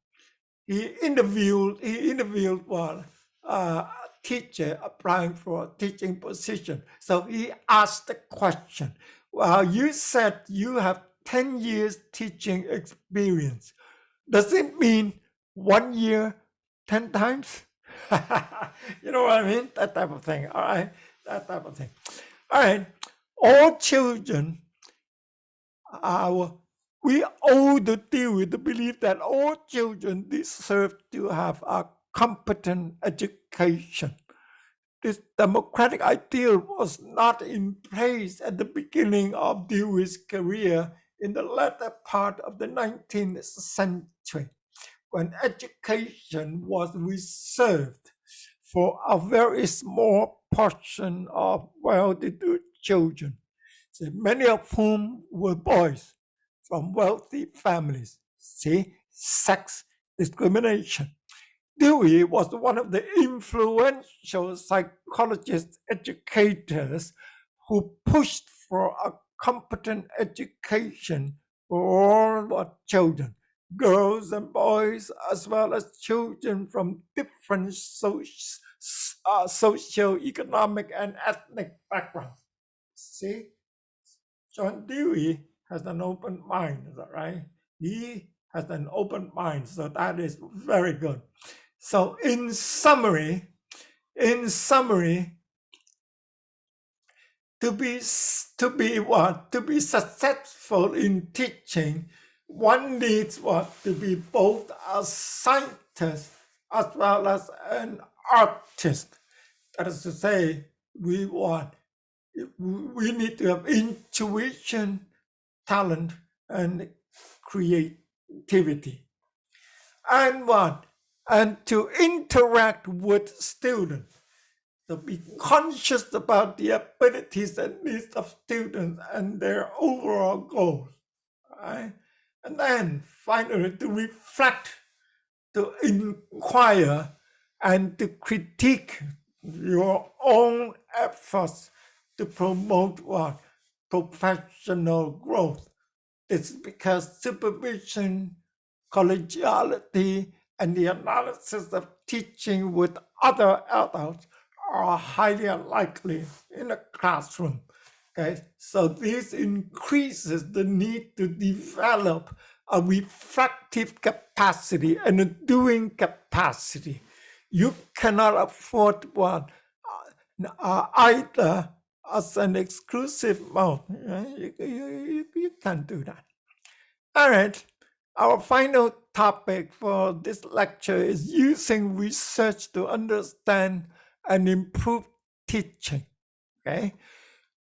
[SPEAKER 1] He interviewed one teacher applying for a teaching position. So he asked the question, well, you said you have 10 years teaching experience. Does it mean 1 year, 10 times? You know what I mean? That type of thing, all right? that type of thing. All right, all children we owe the Dewey the belief that all children deserve to have a competent education. This democratic ideal was not in place at the beginning of Dewey's career in the latter part of the 19th century, when education was reserved for a very small portion of well-to-do children, many of whom were boys from wealthy families. See, sex discrimination. Dewey was one of the influential psychologist educators who pushed for a competent education for all children, girls and boys, as well as children from different socio-economic and ethnic backgrounds. See, John Dewey has an open mind, is that right? He has an open mind, so that is very good. So in summary, to be successful in teaching, one needs to be both a scientist as well as an artist. That is to say, we need to have intuition, talent, and creativity. And to interact with students, to be conscious about the abilities and needs of students and their overall goals, right? And then finally to reflect, to inquire, and to critique your own efforts to promote professional growth. This is because supervision, collegiality, and the analysis of teaching with other adults are highly unlikely in a classroom. Okay, so this increases the need to develop a reflective capacity and a doing capacity. You cannot afford either as an exclusive mode. You can't do that. All right. Our final topic for this lecture is using research to understand and improve teaching. Okay.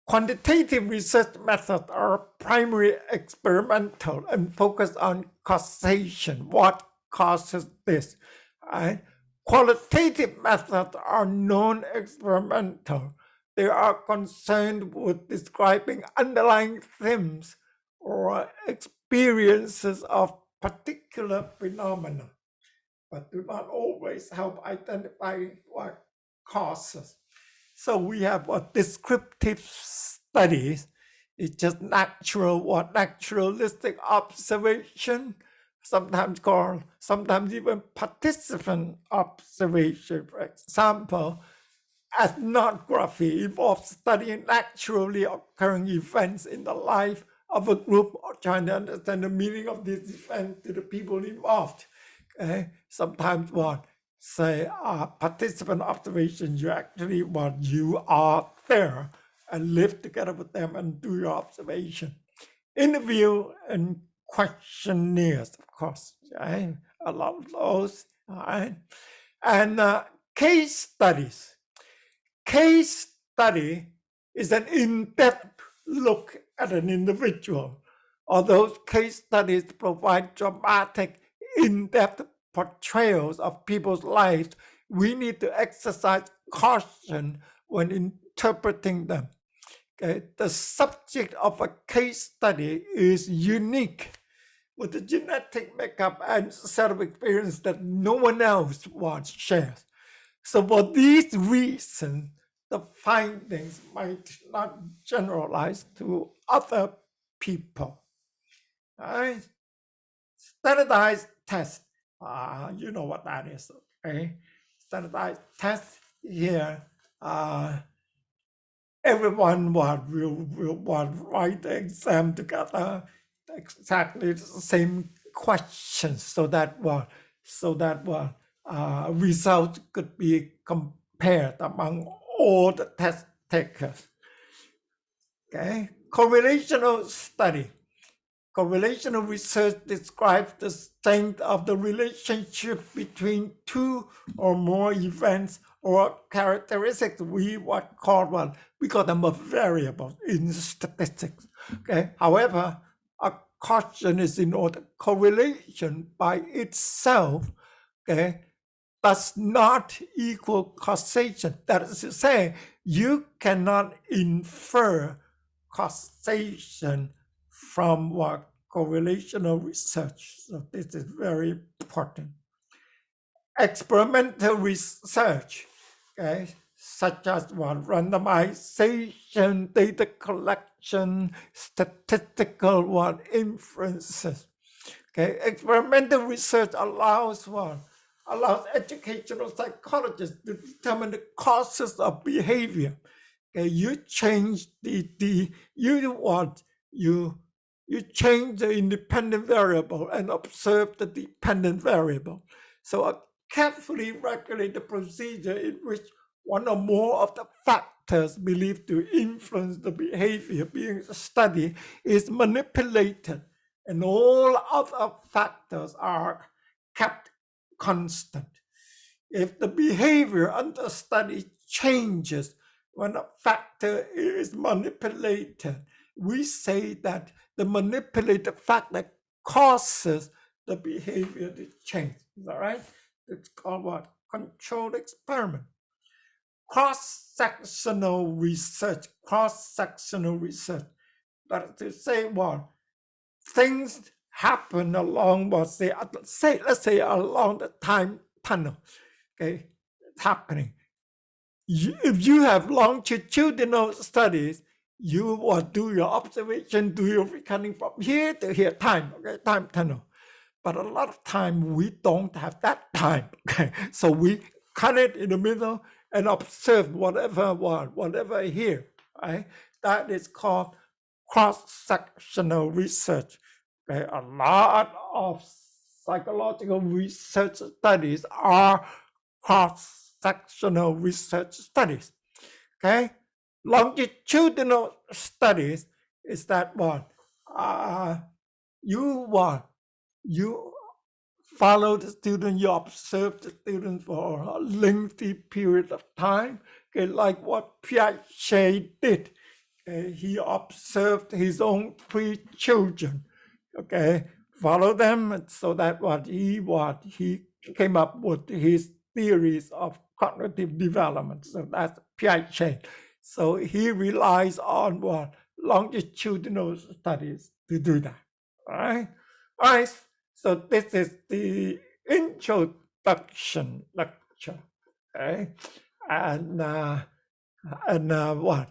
[SPEAKER 1] Quantitative research methods are primarily experimental and focus on causation. What causes this? Right? Qualitative methods are non-experimental. They are concerned with describing underlying themes or experiences of particular phenomena, but do not always help identify what causes. So we have descriptive studies. It's just naturalistic observation, sometimes even participant observation. For example, ethnography involves studying naturally occurring events in the life of a group or trying to understand the meaning of this event to the people involved. Okay? Sometimes participant observation, you actually you are there and live together with them and do your observation. Interview and questionnaires, of course, right? A lot of those, all right? And case studies. Case study is an in-depth look at an individual. Although case studies provide dramatic, in-depth portrayals of people's lives, we need to exercise caution when interpreting them. Okay? The subject of a case study is unique, with a genetic makeup and set of experience that no one else shares. So for these reasons, the findings might not generalize to other people. Right? Standardized test. You know what that is, okay? Standardized test here. Everyone will write the exam together, exactly the same questions, so that results could be compared among all the takers. Okay, correlational study. Correlational research describes the strength of the relationship between two or more events or characteristics. We call them a variable in statistics. Okay. However, a caution is in order. Correlation by itself, okay, does not equal causation. That is to say, you cannot infer causation from what correlational research. So this is very important. Experimental research, okay, such as randomization, data collection, statistical inferences. Okay, experimental research allows educational psychologists to determine the causes of behavior. Okay, you change you change the independent variable and observe the dependent variable. So a carefully regulated procedure in which one or more of the factors believed to influence the behavior being studied is manipulated, and all other factors are kept constant. If the behavior under study changes when a factor is manipulated, we say that the manipulated factor causes the behavior to change. Is that right? It's called what? Controlled experiment. Cross-sectional research. Cross-sectional research. But to say what? Things happen along let's say along the time tunnel. Okay, it's happening. If you have longitudinal studies, you will do your observation, do your reckoning from here to here, time tunnel. But a lot of time we don't have that time. Okay, so we cut it in the middle and observe whatever here. Right, that is called cross-sectional research. Okay, a lot of psychological research studies are cross-sectional research studies. Okay, longitudinal studies is that you follow the student, you observe the student for a lengthy period of time. Okay, like what Piaget did. He observed his own 3 children. Okay, follow them so that he came up with his theories of cognitive development. So that's Piaget. So he relies on longitudinal studies to do that. All right. So this is the introduction lecture. Okay, and what?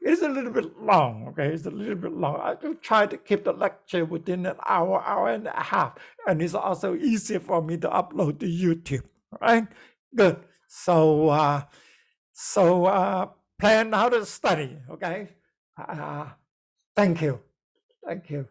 [SPEAKER 1] It's a little bit long, okay? It's a little bit long. I will try to keep the lecture within an hour and a half, and it's also easier for me to upload to YouTube, right? Good. So, plan how to study, okay? Thank you. Thank you.